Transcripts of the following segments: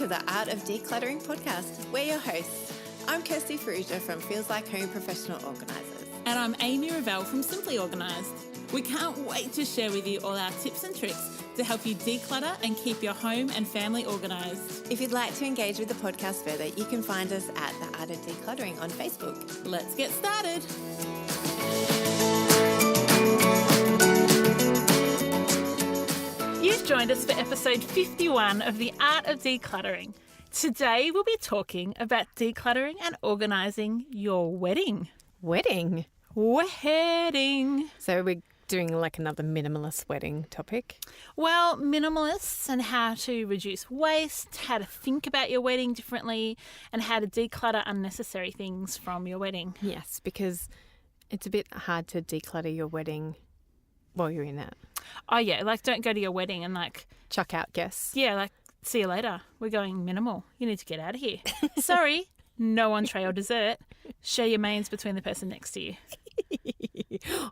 to the Art of Decluttering podcast. We're your hosts. I'm Kirsty Ferrugia from Feels Like Home Professional Organisers. And I'm Amy Revell from Simply Organised. We can't wait to share with you all our tips and tricks to help you declutter and keep your home and family organised. If you'd like to engage with the podcast further, you can find us at the Art of Decluttering on Facebook. Let's get started. You've joined us for episode 51 of the Art of Decluttering. Today we'll be talking about decluttering and organising your wedding. Wedding? So we're doing like another minimalist wedding topic? Well, minimalists and how to reduce waste, how to think about your wedding differently, and how to declutter unnecessary things from your wedding. Yes, because it's a bit hard to declutter your wedding while you're in it. Oh, yeah, like don't go to your wedding and like... chuck out guests. Yeah, like see you later. We're going minimal. You need to get out of here. Sorry, no entree or dessert. Share your mains between the person next to you.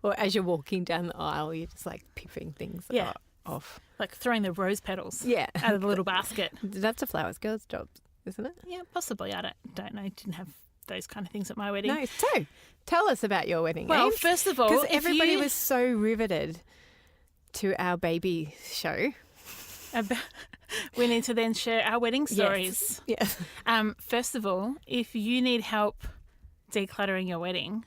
Or as you're walking down the aisle, you're just like piffing things off. Like throwing the rose petals out of the little basket. That's a flowers girl's job, isn't it? Yeah, possibly. I don't know. Didn't have those kind of things at my wedding. No, so tell us about your wedding. Well, Abe. first of all, because everybody was so riveted to our baby show. We need to then share our wedding stories. Yes. First of all, if you need help decluttering your wedding,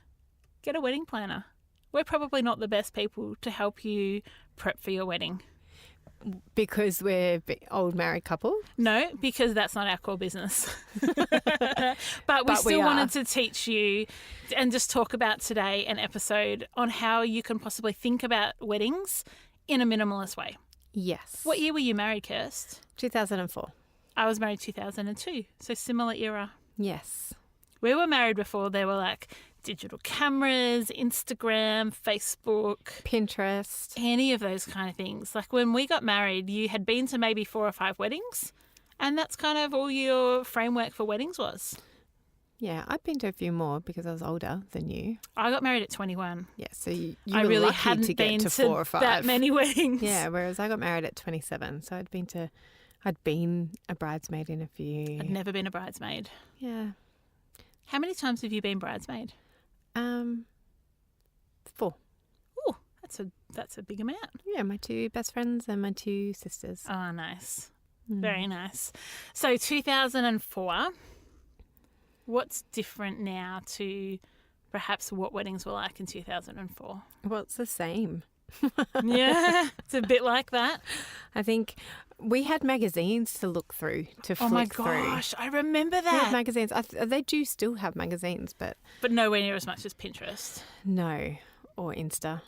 get a wedding planner. We're probably not the best people to help you prep for your wedding. Because we're old married couple? No, because that's not our core business. But we still wanted to teach you and just talk about today an episode on how you can possibly think about weddings in a minimalist way. Yes. What year were you married, Kirst? 2004. I was married 2002, so similar era. Yes. We were married before there were like digital cameras, Instagram, Facebook, Pinterest, any of those kind of things. Like when we got married, you had been to maybe 4 or 5 weddings, and that's kind of all your framework for weddings was. Yeah, I've been to a few more because I was older than you. I got married at 21. Yeah, so you I were really lucky hadn't to get been to 4 or 5. that many weddings. Yeah, whereas I got married at 27, so I'd been a bridesmaid in a few. I'd never been a bridesmaid. Yeah. How many times have you been bridesmaid? 4. Oh, that's a big amount. Yeah, my 2 best friends and my 2 sisters. Oh, nice. Very nice. So 2004, what's different now to perhaps what weddings were like in 2004? Well, it's the same. Yeah, it's a bit like that. I think we had magazines to look through, to flick through. Oh my gosh, I remember that. We had magazines. They do still have magazines, but nowhere near as much as Pinterest. No, or Insta.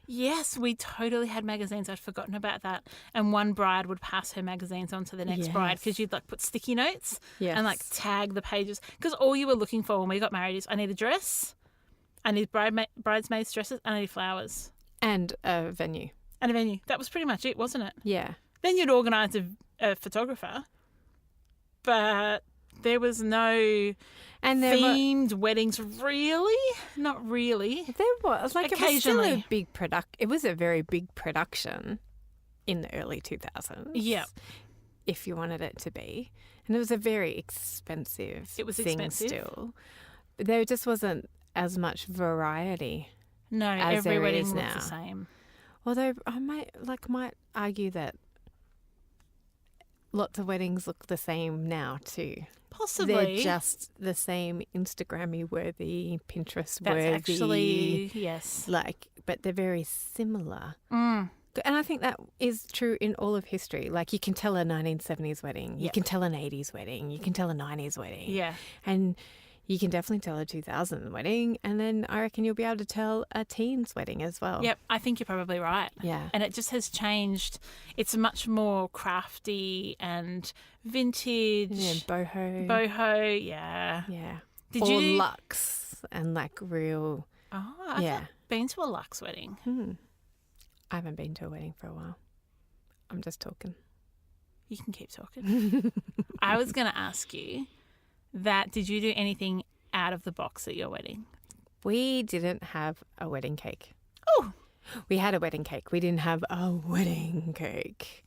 Yes, we totally had magazines. I'd forgotten about that. And one bride would pass her magazines on to the next bride because you'd like put sticky notes and like tag the pages. Because all you were looking for when we got married is I need a dress, I need bridesmaids' dresses, and I need flowers. And a venue. That was pretty much it, wasn't it? Yeah. Then you'd organise a photographer, but there was no themed weddings, really? Not really. There was. Like, occasionally. It was a very big production in the early 2000s. Yeah. If you wanted it to be. And it was a very expensive thing still. But there just wasn't as much variety. No, every wedding looks the same. Although I might argue that lots of weddings look the same now too. Possibly. They're just the same Instagrammy worthy, Pinterest worthy. That's actually, yes. But they're very similar. Mm. And I think that is true in all of history. Like you can tell a 1970s wedding, you can tell an 80s wedding, you can tell a 90s wedding. Yeah. And you can definitely tell a 2000 wedding, and then I reckon you'll be able to tell a teens wedding as well. Yep, I think you're probably right. Yeah. And it just has changed. It's much more crafty and vintage. Yeah, boho. Boho, yeah. Yeah. Did you luxe and like real. Oh, I've not been to a luxe wedding. I haven't been to a wedding for a while. I'm just talking. You can keep talking. I was going to ask you that did you do anything out of the box at your wedding? We didn't have a wedding cake. Oh. We had a wedding cake. We didn't have a wedding cake.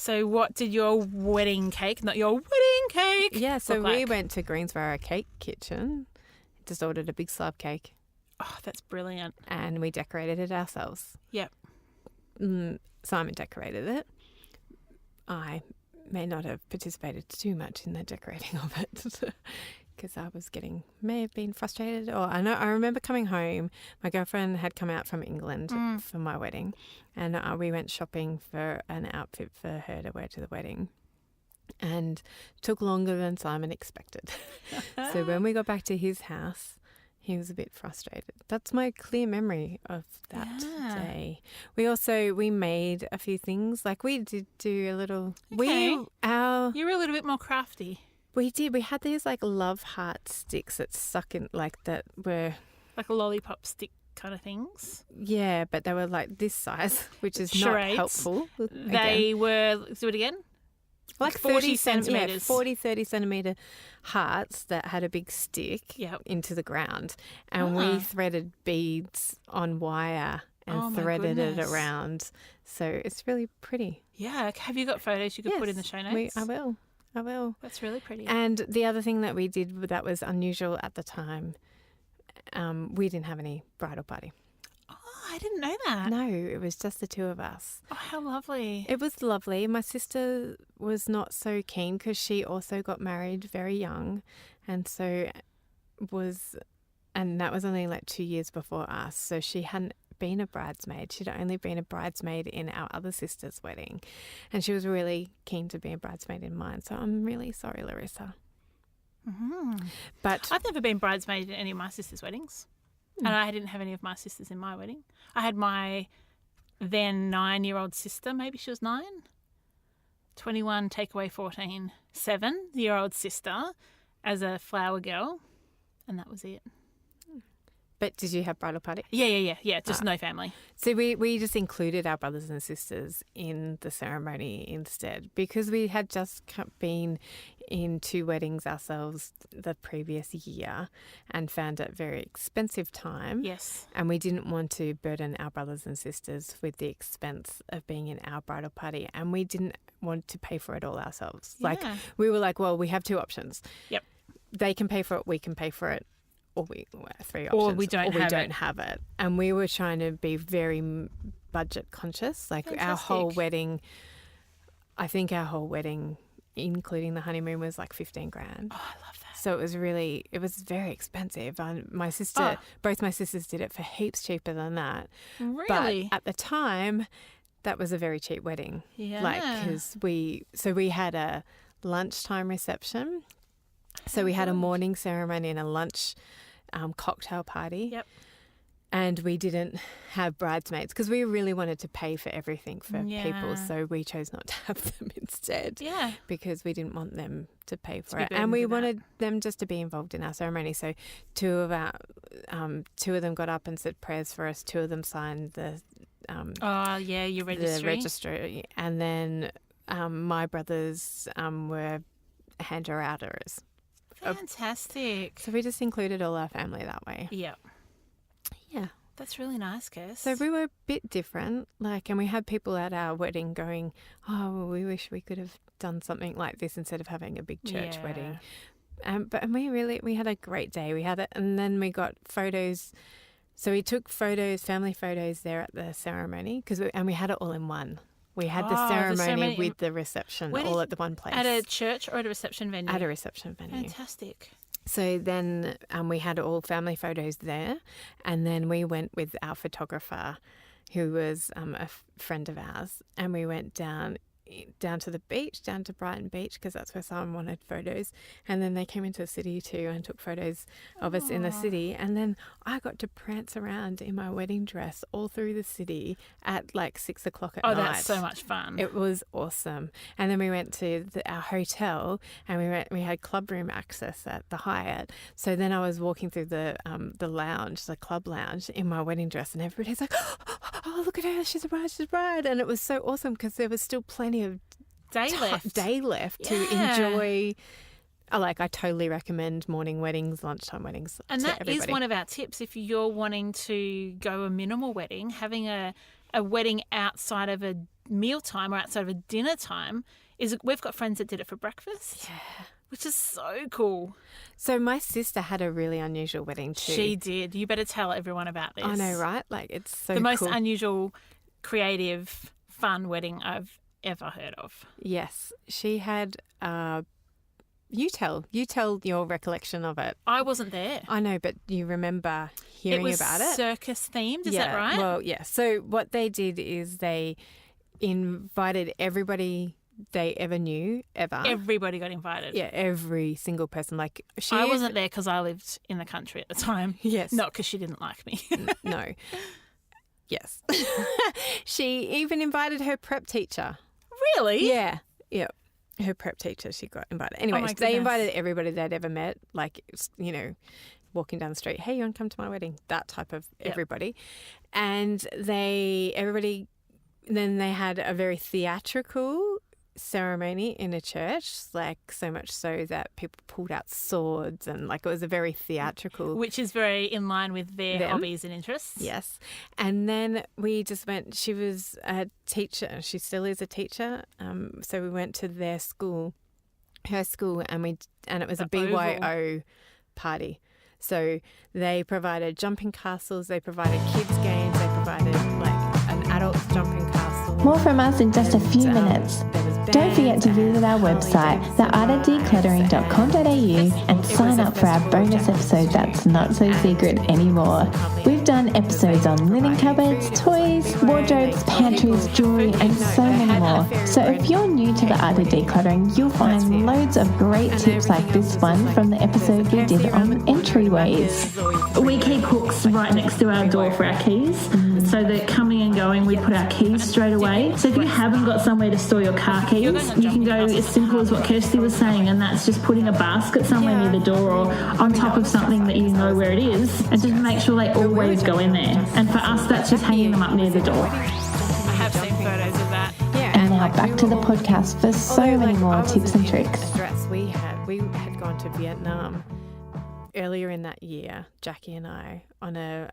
So what did your wedding cake, not your wedding cake, Yeah, so look we like? went to Greensboro Cake Kitchen, just ordered a big slab cake. Oh, that's brilliant. And we decorated it ourselves. Yep. Simon decorated it. I may not have participated too much in the decorating of it because I may have been frustrated. Or I remember coming home. My girlfriend had come out from England for my wedding, and we went shopping for an outfit for her to wear to the wedding. And took longer than Simon expected. So when we got back to his house, he was a bit frustrated. That's my clear memory of that day. We made a few things. Like we did do a little. Okay. You were a little bit more crafty. We did. We had these like love heart sticks that stuck in that were like a lollipop stick kind of things. Yeah, but they were like this size, which is Charades. Not helpful. They were. Let's do it again. Like 40 centimetres. Yeah, 40, 30 centimetre hearts that had a big stick into the ground. And we threaded beads on wire and threaded it around. So it's really pretty. Yeah. Have you got photos you could put in the show notes? I will. That's really pretty. And the other thing that we did that was unusual at the time, we didn't have any bridal party. I didn't know that. No, it was just the two of us. Oh, how lovely. It was lovely. My sister was not so keen because she also got married very young. And that was only like 2 years before us. So she hadn't been a bridesmaid. She'd only been a bridesmaid in our other sister's wedding. And she was really keen to be a bridesmaid in mine. So I'm really sorry, Larissa. Mm-hmm. But I've never been bridesmaid at any of my sister's weddings. And I didn't have any of my sisters in my wedding. I had my then 9-year-old sister, maybe she was 9, 21, take away 14, 7-year-old sister as a flower girl, and that was it. But did you have bridal party? Yeah. Just no family. So we just included our brothers and sisters in the ceremony instead because we had just been in 2 weddings ourselves the previous year and found it a very expensive time. Yes. And we didn't want to burden our brothers and sisters with the expense of being in our bridal party, and we didn't want to pay for it all ourselves. Yeah. Like we were like, well, we have 2 options. Yep. They can pay for it, we can pay for it. Or 3 options. Or we don't have it. And we were trying to be very budget conscious. Like Fantastic. our whole wedding, including the honeymoon, was like $15,000. Oh, I love that. So it was very expensive. Both my sisters did it for heaps cheaper than that. Really? But at the time, that was a very cheap wedding. Yeah. Like, because we had a lunchtime reception. So we had a morning ceremony and a lunch cocktail party. Yep. And we didn't have bridesmaids because we really wanted to pay for everything for people. So we chose not to have them instead. Yeah. Because we didn't want them to pay for it. And we wanted them just to be involved in our ceremony. So 2 of them got up and said prayers for us. 2 of them signed the your registry. The registry. And then my brothers were hand-outers. Fantastic. So we just included all our family that way. Yeah. Yeah. That's really nice, Kirst. So we were a bit different, and we had people at our wedding going, oh, well, we wish we could have done something like this instead of having a big church wedding. But we had a great day. We had it, and then we got photos. So we took family photos there at the ceremony and we had it all in one. We had the ceremony with the reception all at the one place. At a church or at a reception venue? At a reception venue. Fantastic. So then we had all family photos there, and then we went with our photographer who was a friend of ours, and we went down to the beach, down to Brighton Beach, because that's where someone wanted photos. And then they came into the city too and took photos of us in the city. And then I got to prance around in my wedding dress all through the city at like 6 o'clock at night. Oh, that's so much fun. It was awesome. And then we went to our hotel, and we had club room access at the Hyatt. So then I was walking through the lounge, the club lounge, in my wedding dress, and everybody's like, oh, look at her, she's a bride. And it was so awesome because there was still plenty of day left to enjoy. I totally recommend morning weddings, lunchtime weddings. And to that everybody. is one of our tips. If you're wanting to go a minimal wedding, having a a wedding outside of a mealtime or outside of a dinner time is we've got friends that did it for breakfast. Yeah. Which is so cool. So my sister had a really unusual wedding too. She did. You better tell everyone about this. I know, right? Like, it's so the most cool. unusual, creative, fun wedding I've ever heard of. Yes. She had, you tell your recollection of it. I wasn't there. I know, but you remember hearing about it? It was circus themed, is that right? Well, yeah. So what they did is they invited everybody they ever knew, ever. Everybody got invited. Yeah, every single person. Like, I wasn't there because I lived in the country at the time. Yes. Not because she didn't like me. No. Yes. She even invited her prep teacher. Really? Yeah. Yeah. Her prep teacher, she got invited. Anyway, they invited everybody they'd ever met, like, you know, walking down the street, hey, you want to come to my wedding? That type of everybody. And then they had a very theatrical ceremony in a church, like, so much so that people pulled out swords, and like, it was a very theatrical, which is very in line with their hobbies and interests. Yes. And then we just went, she was a teacher, she still is a teacher, so we went to her school, and it was a BYO party. So they provided jumping castles, they provided kids games, they provided like an adult jumping castle. More from us in just a few minutes. Don't forget to visit our website, theartofdecluttering.com.au, and sign up for our bonus episode that's not so secret anymore. We've done episodes on linen cupboards, toys, wardrobes, pantries, jewelry, and so many more. So if you're new to the art of decluttering, you'll find loads of great tips like this one from the episode we did on entryways. We keep hooks right next to our door for our keys, so that coming and going, we put our keys straight away. So if you haven't got somewhere to store your car keys, you can go as simple as what Kirsty was saying, and that's just putting a basket somewhere near the door or on top of something that you know where it is, and just make sure they always go in there. And for us, that's just hanging them up near the door. I have seen photos of that. Yeah. And now back to the podcast for so many more tips and tricks. We had gone to Vietnam earlier in that year, Jackie and I, on a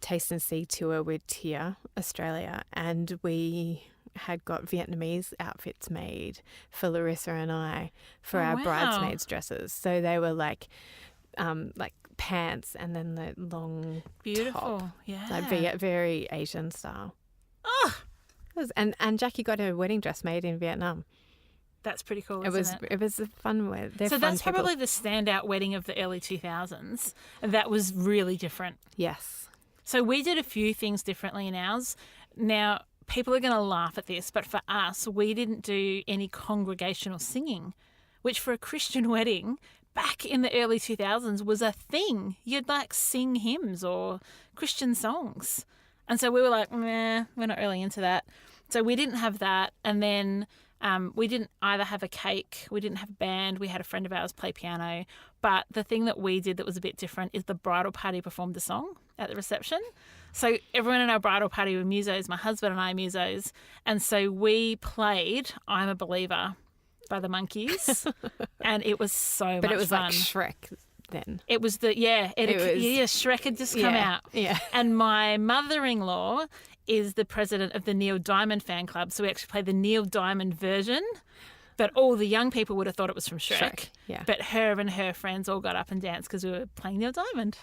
taste and see tour with Tia Australia, and we had got Vietnamese outfits made for Larissa and I for our bridesmaids' dresses. So they were like pants and then the long beautiful top, yeah, like very Asian style. Oh, and Jackie got her wedding dress made in Vietnam. That's pretty cool. It was a fun wedding. So that's probably the standout wedding of the early 2000s. That was really different. Yes. So we did a few things differently in ours. Now, people are going to laugh at this, but for us, we didn't do any congregational singing, which for a Christian wedding back in the early 2000s was a thing. You'd like sing hymns or Christian songs. And so we were like, we're not really into that. So we didn't have that. And then we didn't either have a cake, we didn't have a band, we had a friend of ours play piano. But the thing that we did that was a bit different is the bridal party performed a song at the reception. So everyone in our bridal party were musos, my husband and I musos. And so we played I'm a Believer by the Monkees. And it was so much fun. But it was like Shrek then. It was Shrek had just come out. Yeah. And my mother-in-law is the president of the Neil Diamond fan club. So we actually played the Neil Diamond version. But all the young people would have thought it was from Shrek. Yeah. But her and her friends all got up and danced because we were playing Neil Diamond.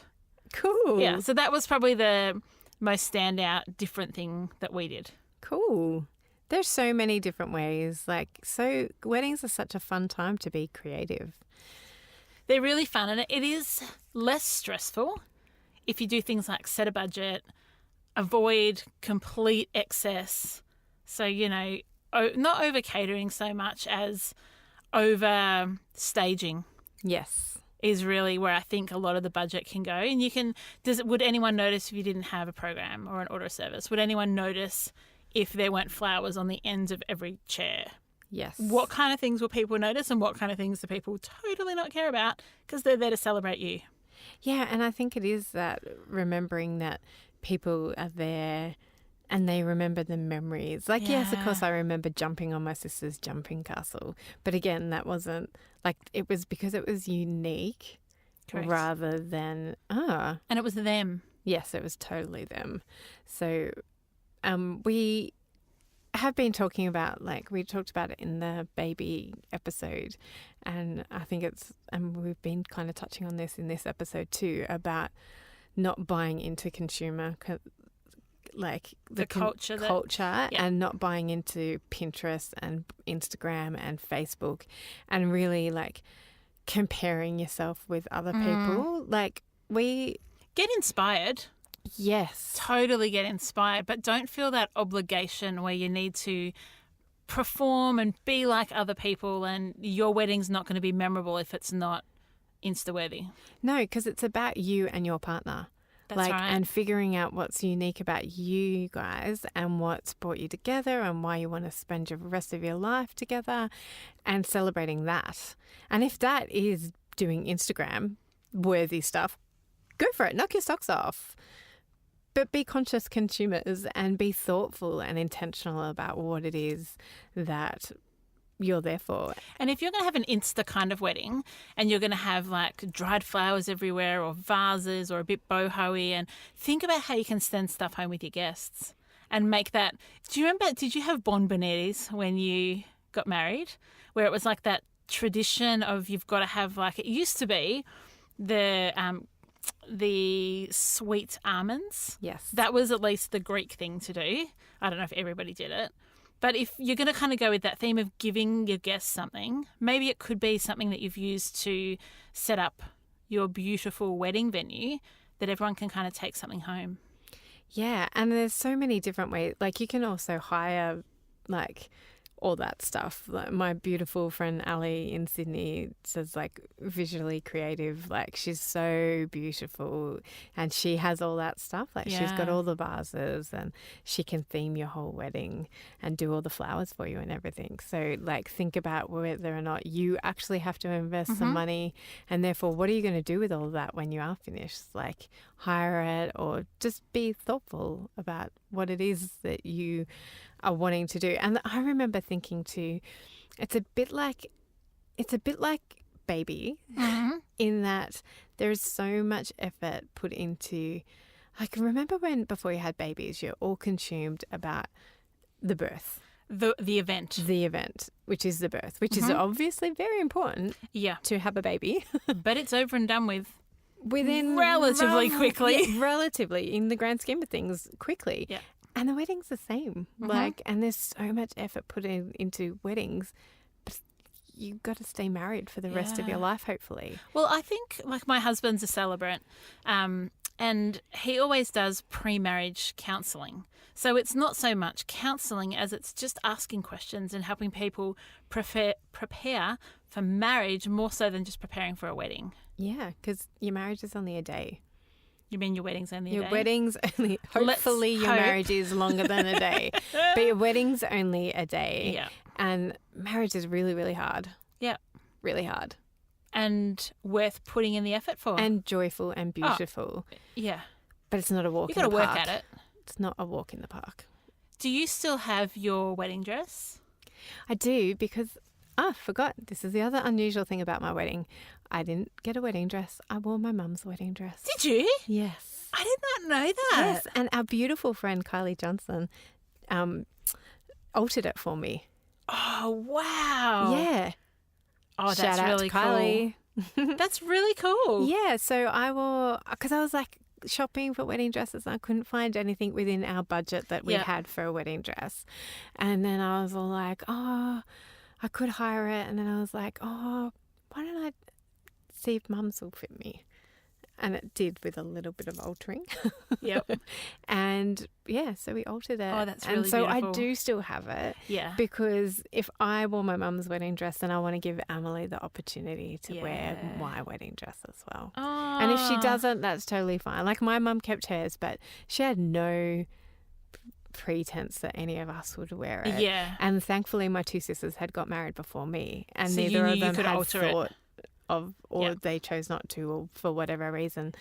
Cool. Yeah, so that was probably the most standout different thing that we did. Cool. There's so many different ways. So weddings are such a fun time to be creative. They're really fun, and it is less stressful if you do things like set a budget, avoid complete excess. So, not over catering so much as over staging. Yes. Is really where I think a lot of the budget can go. And would anyone notice if you didn't have a program or an order service? Would anyone notice if there weren't flowers on the ends of every chair? Yes. What kind of things will people notice, and what kind of things do people totally not care about because they're there to celebrate you? Yeah, and I think it is that remembering that people are there and they remember the memories. Yes, of course, I remember jumping on my sister's jumping castle. But again, that wasn't it was because it was unique. Correct. Rather than, And it was them. Yes, it was totally them. So we have been talking about, like, we talked about it in the baby episode, and I think and we've been kind of touching on this in this episode too, about not buying into consumer, like the culture and not buying into Pinterest and Instagram and Facebook, and really like comparing yourself with other people. Like, we get inspired. Yes. Totally get inspired, but don't feel that obligation where you need to perform and be like other people, and your wedding's not going to be memorable if it's not Insta-worthy. No, because it's about you and your partner. That's right. And figuring out what's unique about you guys and what's brought you together and why you want to spend the rest of your life together, and celebrating that. And if that is doing Instagram-worthy stuff, go for it. Knock your socks off. But be conscious consumers and be thoughtful and intentional about what it is that you're there for. And if you're going to have an Insta kind of wedding and you're going to have like dried flowers everywhere or vases or a bit boho-y, and think about how you can send stuff home with your guests and make that. Do you remember, did you have bonbonnières when you got married, where it was like that tradition of you've got to have, like, it used to be the sweet almonds. Yes. That was at least the Greek thing to do. I don't know if everybody did it. But if you're going to kind of go with that theme of giving your guests something, maybe it could be something that you've used to set up your beautiful wedding venue that everyone can kind of take something home. Yeah, and there's so many different ways. Like, you can also hire, like, all that stuff. Like, my beautiful friend Ali in Sydney says, like, visually creative. Like, she's so beautiful, and she has all that stuff. Like, she's got all the vases, and she can theme your whole wedding and do all the flowers for you and everything. So, like, think about whether or not you actually have to invest some money, and therefore, what are you going to do with all of that when you are finished? Like, hire it, or just be thoughtful about what it is that you are wanting to do. And I remember thinking too, it's a bit like baby, in that there's so much effort put into, like, remember when before you had babies, you're all consumed about the birth. The event. The event, which is the birth, which is obviously very important to have a baby. But it's over and done with. Within relatively quickly. Yeah, relatively, in the grand scheme of things, quickly. Yeah. And the wedding's the same. Like, and there's so much effort put into weddings, but you've got to stay married for the rest of your life, hopefully. Well, I think, like, my husband's a celebrant, and he always does pre-marriage counselling. So it's not so much counselling as it's just asking questions and helping people prepare for marriage more so than just preparing for a wedding. Yeah, because your marriage is only a day. You mean your wedding's only a day? Your wedding's only, hopefully your marriage is longer than a day. But your wedding's only a day. Yeah. And marriage is really, really hard. Yeah. Really hard. And worth putting in the effort for. And joyful and beautiful. Oh, yeah. But it's not a walk in the park. You've got to work at it. It's not a walk in the park. Do you still have your wedding dress? I do, because I forgot. This is the other unusual thing about my wedding. I didn't get a wedding dress. I wore my mum's wedding dress. Did you? Yes. I did not know that. Yes, and our beautiful friend Kylie Johnson altered it for me. Oh, wow. Yeah. Oh, that's Shout out really to Kylie. Cool. That's really cool. Yeah, so I wore, because I was like shopping for wedding dresses and I couldn't find anything within our budget that we had for a wedding dress. And then I was all like, oh, I could hire it. And then I was like, oh, why don't I see if Mum's will fit me? And it did, with a little bit of altering. Yep. And yeah, so we altered it. Oh, that's really beautiful. beautiful. I do still have it. Yeah. Because if I wore my mum's wedding dress, then I want to give Emily the opportunity to wear my wedding dress as well. Oh. And if she doesn't, that's totally fine. Like, my mum kept hers, but she had no pretense that any of us would wear it. Yeah. And thankfully my two sisters had got married before me, and so neither of them had thought it. of, or they chose not to, or for whatever reason.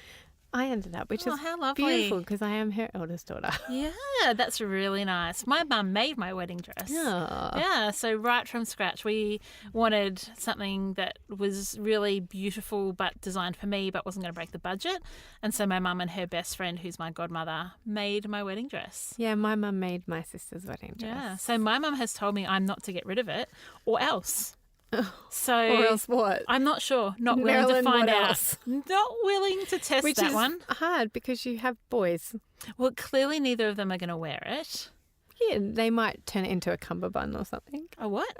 I ended up, which is how lovely. beautiful because I am her eldest daughter. Yeah, that's really nice. My mum made my wedding dress. Oh. Yeah, so right from scratch, we wanted something that was really beautiful but designed for me but wasn't going to break the budget. And so my mum and her best friend, who's my godmother, made my wedding dress. Yeah, my mum made my sister's wedding dress. Yeah, so my mum has told me I'm not to get rid of it or else. So or else what? I'm not sure. Not willing Marilyn, to find what out. else? Not willing to test Which that is one. hard because you have boys. Well, clearly neither of them are going to wear it. Yeah, they might turn it into a cummerbund or something. A what?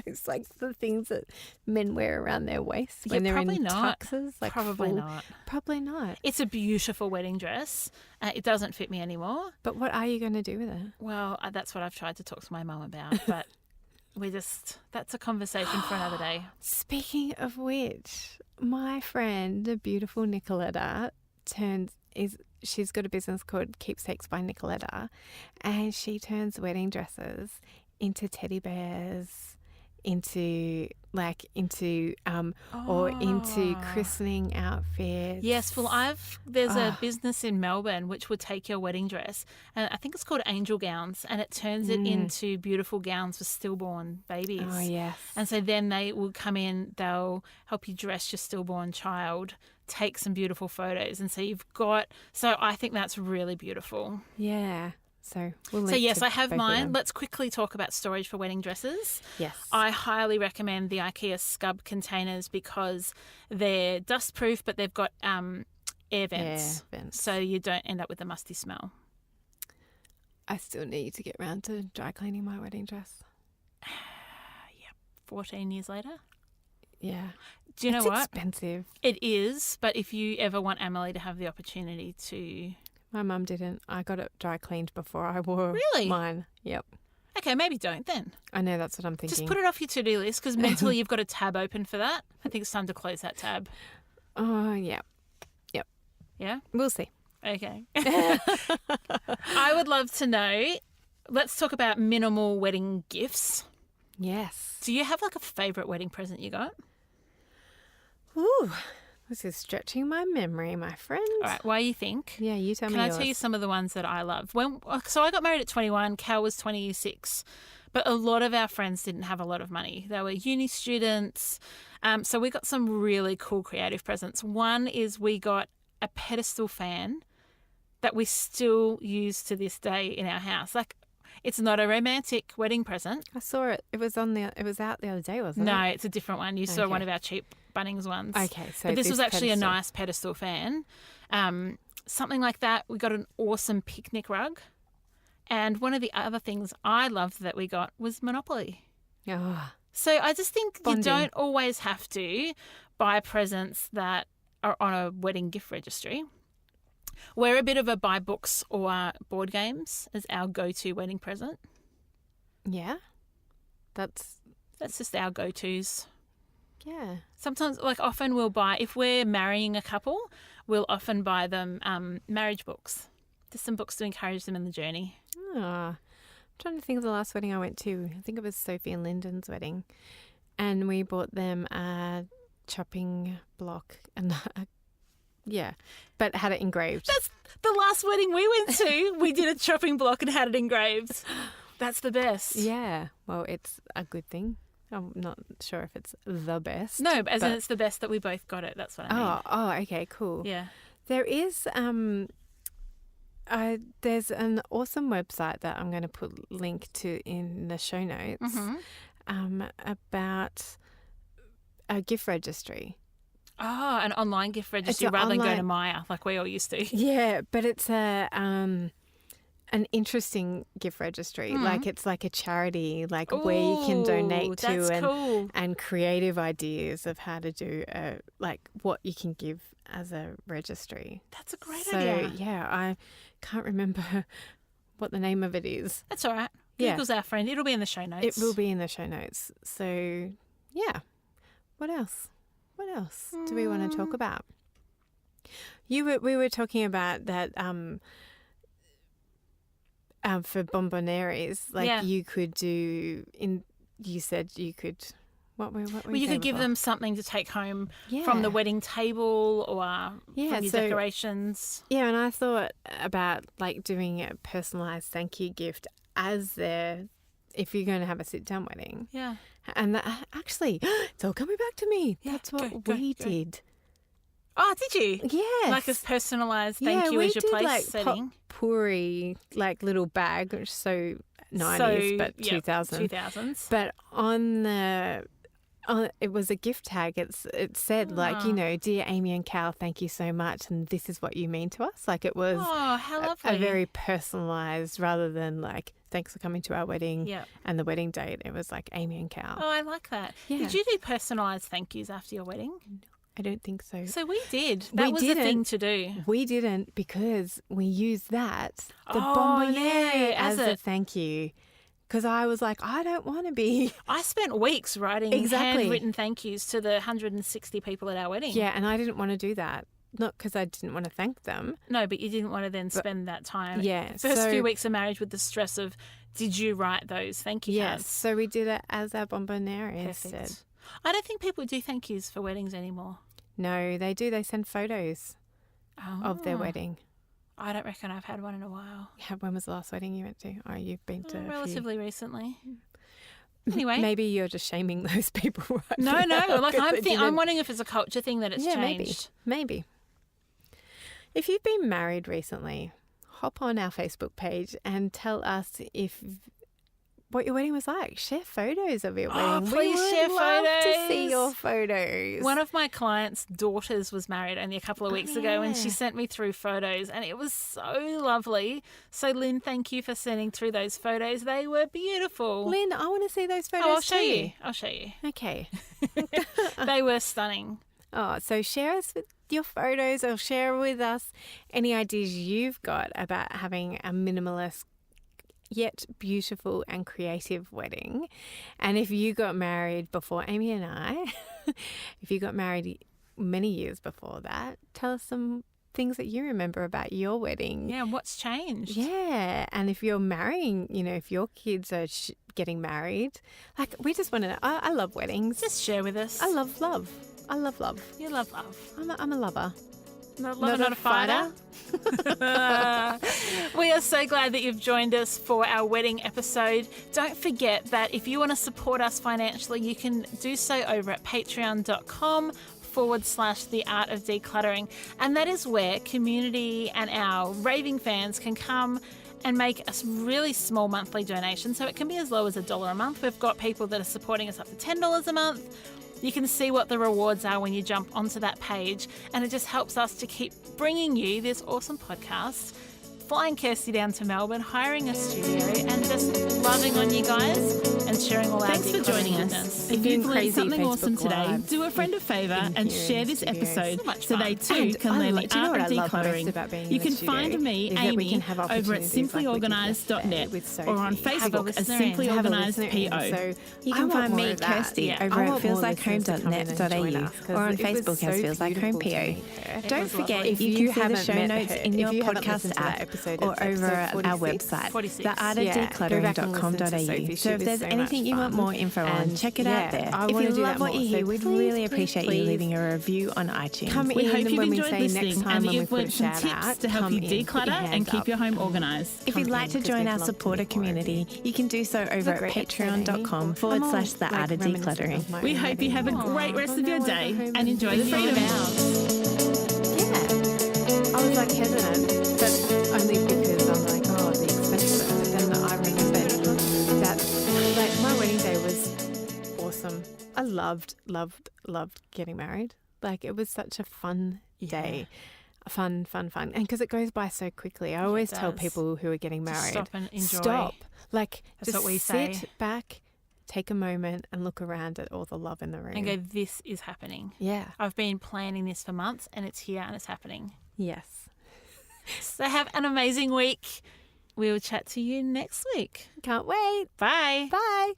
It's like the things that men wear around their waist when they're probably in not. tuxes. Like Probably full. not. Probably not. It's a beautiful wedding dress. It doesn't fit me anymore. But what are you going to do with it? Well, that's what I've tried to talk to my mum about, but that's a conversation for another day. Speaking of which, my friend, the beautiful Nicoletta, she's got a business called Keepsakes by Nicoletta, and she turns wedding dresses into teddy bears, into christening outfits. Yes, well, there's a business in Melbourne which would take your wedding dress, and I think it's called Angel Gowns, and it turns it into beautiful gowns for stillborn babies. Oh, yes. And so then they will come in, they'll help you dress your stillborn child, take some beautiful photos, and so I think that's really beautiful. Yeah. So yes, I have mine. Let's quickly talk about storage for wedding dresses. Yes. I highly recommend the IKEA Scub containers because they're dustproof, but they've got air vents. So you don't end up with a musty smell. I still need to get around to dry cleaning my wedding dress. 14 years later. Yeah. Do you know what? It's expensive. It is, but if you ever want Emily to have the opportunity to... My mum didn't. I got it dry cleaned before I wore mine. Yep. Okay, maybe don't then. I know, that's what I'm thinking. Just put it off your to-do list because mentally you've got a tab open for that. I think it's time to close that tab. Oh, yeah. Yep. Yeah? We'll see. Okay. I would love to know, let's talk about minimal wedding gifts. Yes. Do you have like a favourite wedding present you got? Ooh, this is stretching my memory, my friend. All right, what do you think? Yeah, you tell me Can I yours. tell you some of the ones that I love? So I got married at 21, Cal was 26, but a lot of our friends didn't have a lot of money. They were uni students, so we got some really cool creative presents. One is we got a pedestal fan that we still use to this day in our house. Like, it's not a romantic wedding present. I saw it. It was out the other day, wasn't it? No, it's a different one. You saw one of our cheap Bunnings ones. Okay, so but this was actually pedestal. a nice pedestal fan. Something like that. We got an awesome picnic rug. And one of the other things I loved that we got was Monopoly. Oh, So I just think bonding. You don't always have to buy presents that are on a wedding gift registry. We're a bit of a buy books or board games as our go-to wedding present. yeah. That's just our go-tos. Yeah. Sometimes, often we'll buy, if we're marrying a couple, we'll often buy them marriage books. Just some books to encourage them in the journey. I'm trying to think of the last wedding I went to. I think it was Sophie and Lyndon's wedding. And we bought them a chopping block and but had it engraved. That's the last wedding we went to. We did a chopping block and had it engraved. That's the best. Yeah. Well, it's a good thing. I'm not sure if it's the best. No, but in it's the best that we both got it. That's what I mean. Oh, okay, cool. Yeah. There is there's an awesome website that I'm going to put link to in the show notes about a gift registry. Oh, an online gift registry rather than go to Maya like we all used to. Yeah, but it's an interesting gift registry. Like it's like a charity, like where you can donate to and creative ideas of how to do like what you can give as a registry. That's a great idea. So yeah, I can't remember what the name of it is. That's all right. Google's our friend. It'll be in the show notes. It will be in the show notes. So yeah. What else? What else do we want to talk about? We were talking about that for bombonieres, like you could do you said you could What were Well, you could give before? them something to take home from the wedding table or from your decorations. Yeah, and I thought about like doing a personalised thank you gift if you're going to have a sit-down wedding. Yeah. And actually, it's all coming back to me. Yeah, That's what go. we did. Oh, did you? Yes. Like a personalised thank you as your place like setting. Potpourri, like little bag, which is so 90s, but 2000. 2000s. But it was a gift tag. It said like, dear Amy and Cal, thank you so much, and this is what you mean to us. Like it was how lovely. a very personalised, rather than like thanks for coming to our wedding and the wedding date. It was like Amy and Cal. Oh, I like that. Yeah. Did you do personalised thank yous after your wedding? I don't think so. So we did. That was the thing to do. We didn't, because we used the Oh, bomboniere yeah, as a thank you. Because I was like, I don't want to be. I spent weeks writing handwritten thank yous to the 160 people at our wedding. Yeah, and I didn't want to do that. Not because I didn't want to thank them. No, but you didn't want to then spend that time. Yeah. First few weeks of marriage with the stress of, did you write those thank you cards? Yes, so we did it as our bomboniere instead. Perfect. I don't think people do thank yous for weddings anymore. No, they do. They send photos of their wedding. I don't reckon I've had one in a while. Yeah, when was the last wedding you went to? Oh, you've been to relatively recently. Anyway, maybe you're just shaming those people. Right No. now, Like I'm wondering if it's a culture thing that it's changed. Maybe. If you've been married recently, hop on our Facebook page and tell us what your wedding was like. Share photos of your wedding. Please share love photos. to see your photos. One of my clients' daughters was married only a couple of weeks ago, and she sent me through photos, and it was so lovely. So, Lynn, thank you for sending through those photos. They were beautiful. Lynn, I want to see those photos. Oh, I'll show too. you. I'll show you. Okay. They were stunning. Oh, so share us with your photos, or share with us any ideas you've got about having a minimalist yet beautiful and creative wedding. And if you got married before Amy and I, if you got married many years before that, tell us some things that you remember about your wedding. Yeah, what's changed? Yeah, and if you're marrying, if your kids are getting married, like we just want to know. I love weddings. Just share with us. I love love. I love love. You love love. I'm a lover. Not a fighter. We are so glad that you've joined us for our wedding episode. Don't forget that if you want to support us financially, you can do so over at patreon.com/The Art of Decluttering. And that is where community and our raving fans can come and make a really small monthly donation. So it can be as low as $1 a month. We've got people that are supporting us up to $10 a month. You can see what the rewards are when you jump onto that page, and it just helps us to keep bringing you this awesome podcast, flying Kirsty down to Melbourne, hiring a studio, and just loving on you guys and sharing all our Thanks for joining us. If you've learned something awesome today, do a friend a favour and share this episode so they too can learn the art of decluttering. You can find me, Amy, over at simplyorganised.net or on Facebook as Simply Organised PO. You can find me, Kirsty, over at feelslikehome.net.au or on Facebook as Feels Like Home PO. Don't forget, you can see the show notes in your podcast app or over at our website, theartofdecluttering.com.au. So if there's anything you want more info on, check it out there. If you love what you hear, we'd really appreciate you leaving a review on iTunes. We hope you've enjoyed listening and that you've learned some tips to help you declutter and keep your home organised. If you'd like to join our supporter community, you can do so over at patreon.com/theartofdecluttering. We hope you have a great rest of your day and enjoy the freedom. Yeah. I was like hesitant, but only because I'm like, the expense of it. But then I remembered that my wedding day was awesome. I loved getting married. Like it was such a fun day. Fun. And because it goes by so quickly. I always tell people who are getting married, stop and enjoy. Stop. Like that's just what we say. Sit back, take a moment and look around at all the love in the room. And go, this is happening. Yeah. I've been planning this for months and it's here and it's happening. Yes. So have an amazing week. We will chat to you next week. Can't wait. Bye. Bye.